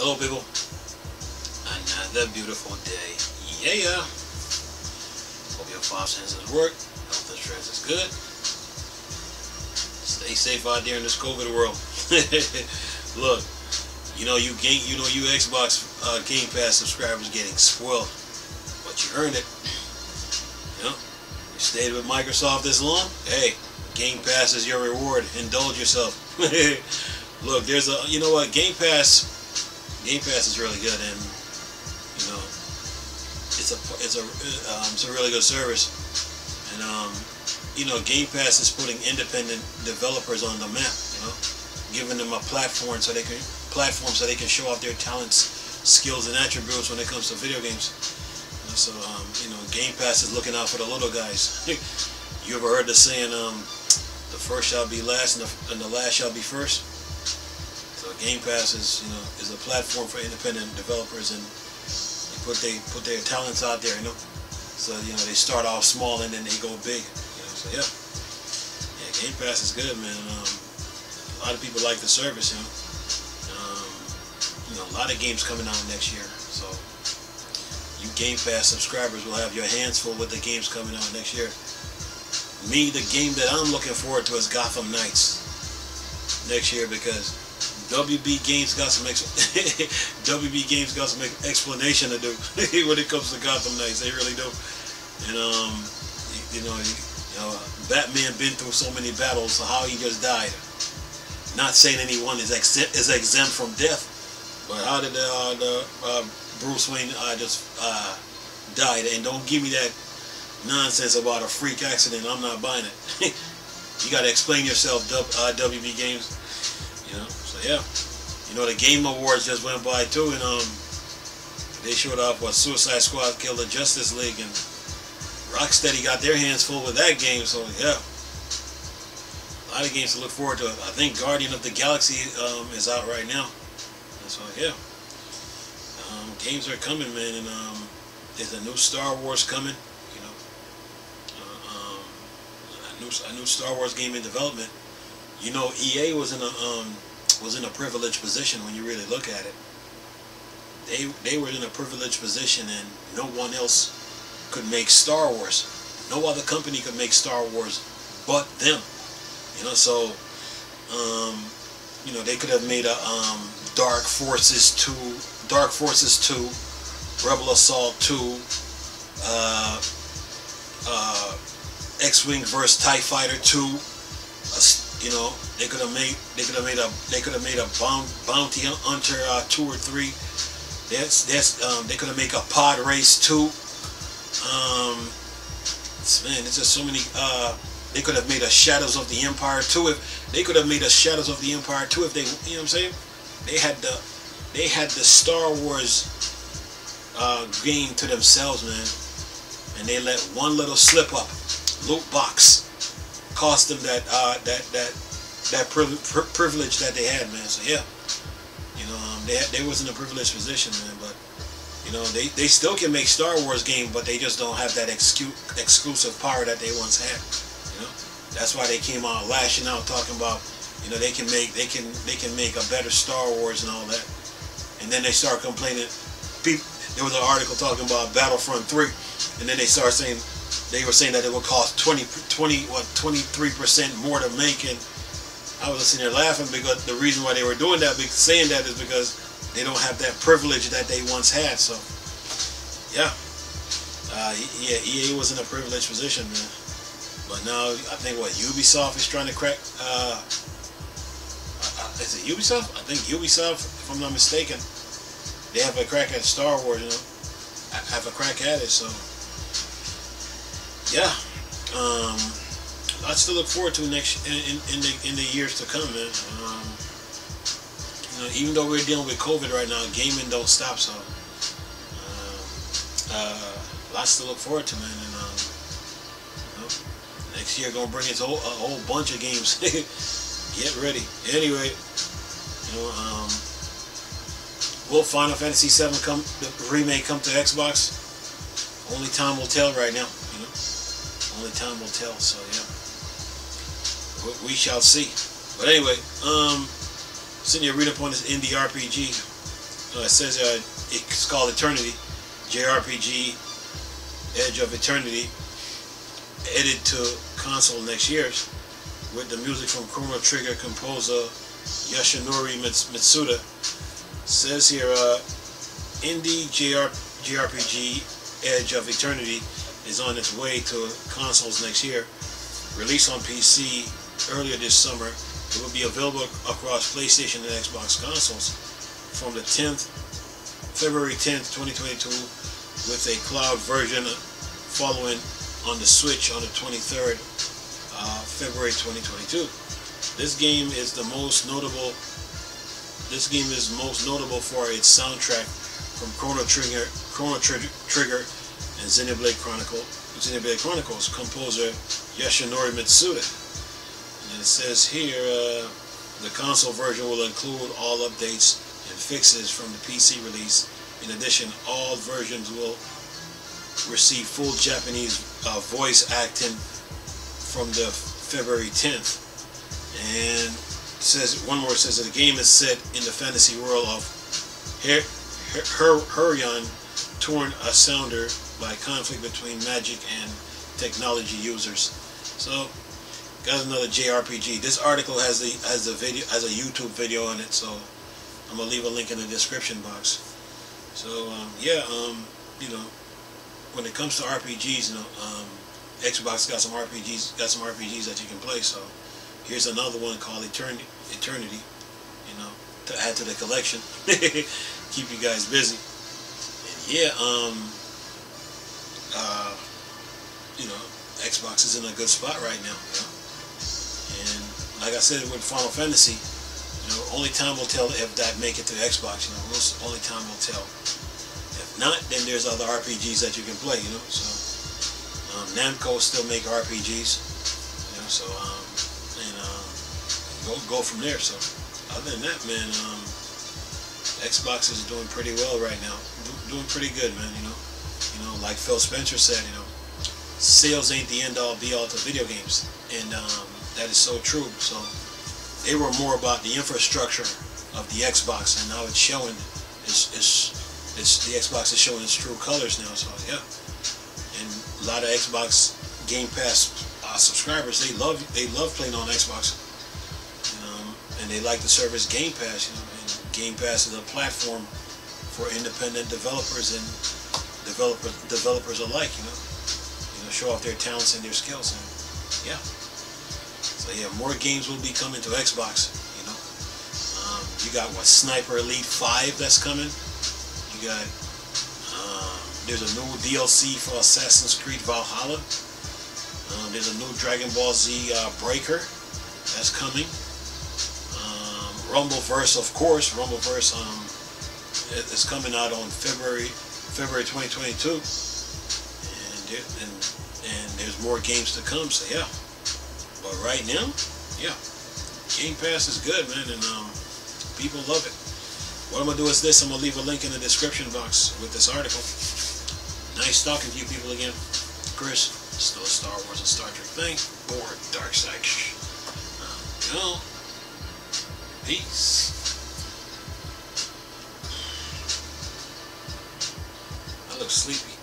Hello people, another beautiful day. Yeah. Hope your 5 cents is work, health insurance is good. Stay safe out there in this COVID world. Look, you Xbox Game Pass subscribers getting spoiled, but you earned it. You stayed with Microsoft this long. Hey, Game Pass is your reward. Indulge yourself. Look, there's a Game Pass is really good, and it's a really good service, and Game Pass is putting independent developers on the map, giving them a platform so they can show off their talents, skills, and attributes when it comes to video games. So Game Pass is looking out for the little guys. You ever heard the saying, the first shall be last and the last shall be first? So Game Pass is a platform for independent developers, and they put their talents out there, So they start off small and then they go big. So yeah, Game Pass is good, man. A lot of people like the service, a lot of games coming out next year. So you Game Pass subscribers will have your hands full with the games coming out next year. Me, the game that I'm looking forward to is Gotham Knights next year, because WB Games got some explanation to do when it comes to Gotham Knights. They really do. And Batman been through so many battles, so how he just died. Not saying anyone is exempt from death, but how did Bruce Wayne just died? And don't give me that nonsense about a freak accident. I'm not buying it. You got to explain yourself, WB Games. So yeah, the Game Awards just went by too, and they showed off what Suicide Squad killed the Justice League, and Rocksteady got their hands full with that game. So yeah, a lot of games to look forward to. I think Guardian of the Galaxy is out right now. So yeah, games are coming, man, and there's a new Star Wars coming. A new Star Wars game in development. EA was in a privileged position when you really look at it. They were in a privileged position, and no one else could make Star Wars. No other company could make Star Wars but them. So they could have made a Dark Forces 2, Rebel Assault 2, X-Wing vs. TIE Fighter 2. They could have made a Bounty Hunter 2 or 3. They could have made a Pod Race 2. Man, it's just so many. They could have made a Shadows of the Empire 2 if they could have made a Shadows of the Empire 2 if they, what I'm saying? They had the Star Wars game to themselves, man, and they let one little slip up, loot box, cost them that privilege that they had, man. So yeah, they was in a privileged position, man. But they still can make Star Wars game, but they just don't have that exclusive power that they once had. That's why they came out lashing out, talking about they can make a better Star Wars and all that. And then they start complaining. There was an article talking about Battlefront 3, and then they were saying that it would cost 23% more to make, and I was sitting there laughing, because the reason why they were doing that, saying that, is because they don't have that privilege that they once had. So yeah, EA was in a privileged position, man. But now I think Ubisoft is trying to crack. Is it Ubisoft? I think Ubisoft, if I'm not mistaken, they have a crack at Star Wars. Have a crack at it. So yeah, lots to look forward to in the years to come, man. Even though we're dealing with COVID right now, gaming don't stop. So lots to look forward to, man. And next year gonna bring us a whole bunch of games. Get ready. Anyway, will Final Fantasy VII the remake come to Xbox? Only time will tell right now. Only time will tell. So yeah, we shall see. But anyway, sitting here reading up on this indie RPG. It says it's called Eternity, Jrpg, Edge of Eternity, added to console next year, with the music from Chrono Trigger composer Yoshinori Mitsuda. Says here, indie Jrpg Edge of Eternity is on its way to consoles next year. Released on PC earlier this summer, it will be available across PlayStation and Xbox consoles from the February 10th, 2022, with a cloud version following on the Switch on the 23rd, February 2022. This game is most notable for its soundtrack from Chrono Trigger and Xenoblade Chronicles composer Yoshinori Mitsuda. And it says here, the console version will include all updates and fixes from the PC release. In addition, all versions will receive full Japanese voice acting from the February 10th. And one more says that the game is set in the fantasy world of Huryon, torn asunder by conflict between magic and technology users. So, got another JRPG. This article has a YouTube video on it, so I'm gonna leave a link in the description box. So you know, when it comes to RPGs, you know, Xbox got some RPGs that you can play. So here's another one called Eternity, you know, to add to the collection. Keep you guys busy. And yeah, you know, Xbox is in a good spot right now, you know? And like I said with Final Fantasy, you know, only time will tell if that make it to Xbox, you know, only time will tell. If not, then there's other RPGs that you can play, you know, so Namco still make RPGs, you know, so go from there. So other than that, man, Xbox is doing pretty well right now, doing pretty good, man, you know, like Phil Spencer said, you know, sales ain't the end all be all to video games, and that is so true. So they were more about the infrastructure of the Xbox, and now it's showing. The Xbox is showing its true colors now. So yeah, and a lot of Xbox Game Pass subscribers, they love playing on Xbox, and they like the service Game Pass. You know, and Game Pass is a platform for independent developers and developers alike. You know, show off their talents and their skills, and yeah. So yeah, more games will be coming to Xbox. You know, you got what, Sniper Elite 5 that's coming. You got there's a new DLC for Assassin's Creed Valhalla. There's a new Dragon Ball Z Breaker that's coming. Rumbleverse, of course. Rumbleverse is coming out on February 2022, and there's more games to come. So yeah. But right now, yeah, Game Pass is good, man, and people love it. What I'm going to do is this. I'm going to leave a link in the description box with this article. Nice talking to you people again. Chris, still a Star Wars and Star Trek thing, or Dark Side. Peace. I look sleepy.